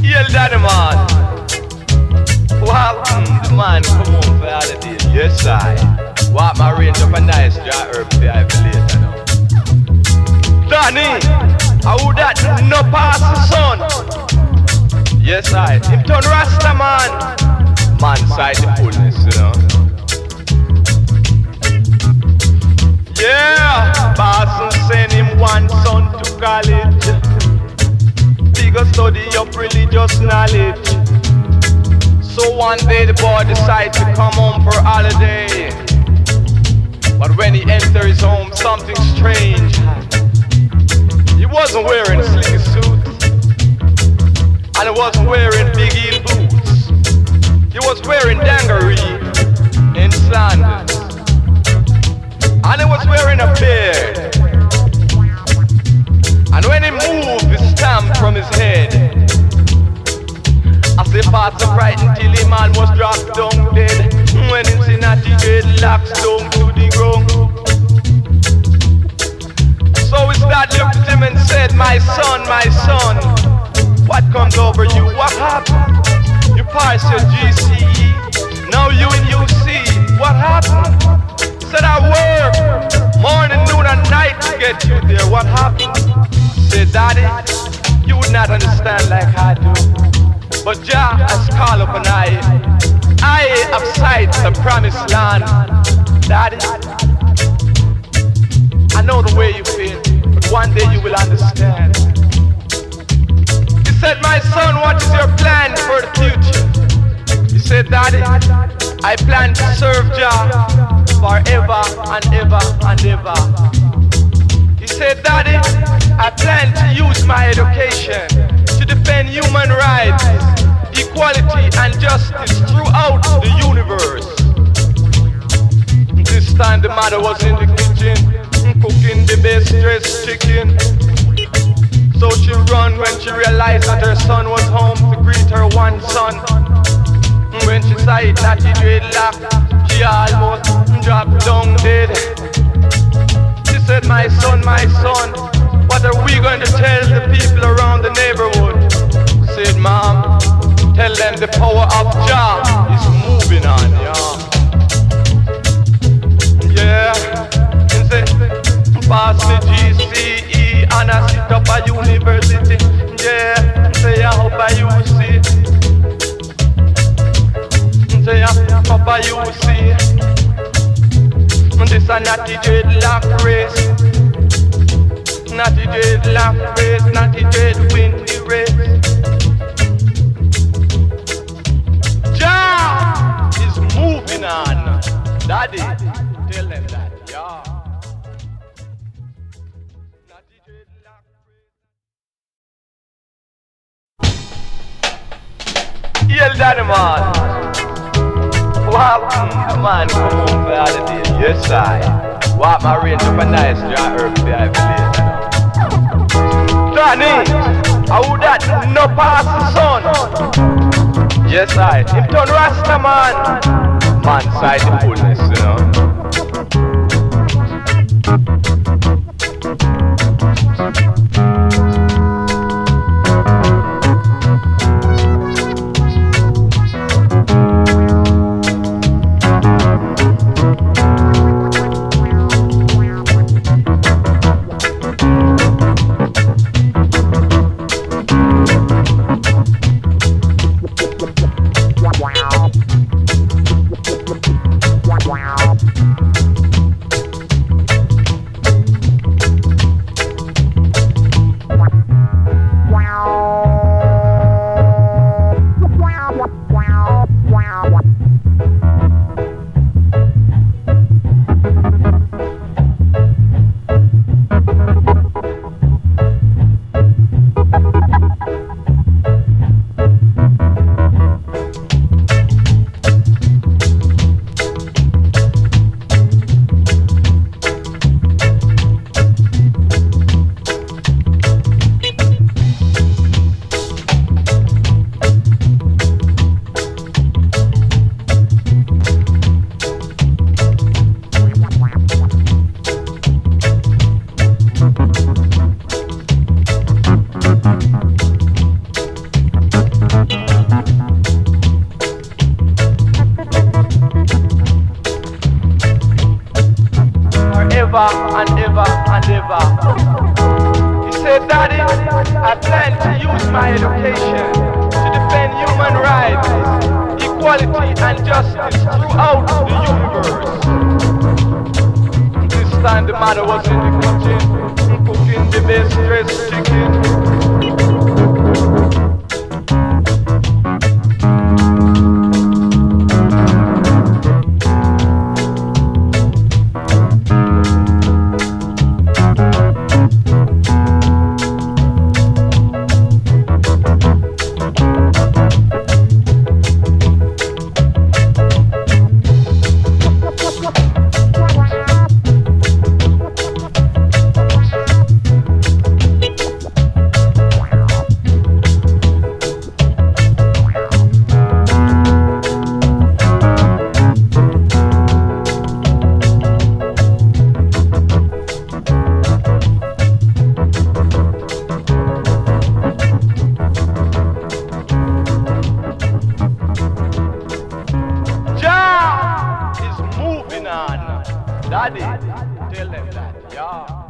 Hail daddy man. What the man come home for holiday? Yes I. Walk my range up a nice dry herb for I later now. Danny, how would that no pass the sun? Yes I. Him turn Rasta man. Man side the fullness, you know. Yeah, Boston send him one son to college. He go study up religious knowledge. So one day the boy decide to come home for holiday. But when he enter his home, something strange. He wasn't wearing a slicky suit, and he wasn't wearing big heel boots. He was wearing dungaree and sandals, and he was wearing a beard. And when he moved his stamp from his head, I say parts of frightened till him almost dropped down dead. When him see natty dreadlocks down to the ground. So his dad looked at him and said, my son, what comes over you? What happened? You passed your GCE, now you in UC. What happened? Said I work morning, noon and night to get you there. What happened? Said daddy, you would not understand like I do. But Jah has called up an eye of sight, the promised land. Daddy, I know the way you feel, but one day you will understand. He said, my son, what is your plan for the future? He said, daddy, I plan to serve Jah forever and ever and ever. He said, daddy, I plan to use my education to defend human rights, equality and justice throughout the universe. This time the mother was in the kitchen, cooking the best dressed chicken. So she run when she realized that her son was home to greet her one son. When she saw it, natty dreadlock, she almost dropped down dead. She said, my son, what are we going to tell the people around the neighborhood? Said, mom, tell them the power of Jah is moving on, yeah. And say, pass the GCE and I sit up at university, yeah. Say, I hope I you see. Say, I hope I you see. This a natty dreadlock race. Natty dreadlock race, natty dread win the race. Jah is moving on. Daddy, tell them that, yeah. Natty dreadlock race. Hail daddy man. What the man come home for holiday? Yes I. Walk my range up a nice dry herb for I later now. Danny, how would that no pass the sun? Yes I. Him turn Rasta man. Man side the fullness, you know. never. He said, Daddy, I plan to use my education to defend human rights, equality and justice throughout the universe. This time the mother was in the kitchen, cooking the best dressed chicken. Daddy, tell them that, yeah.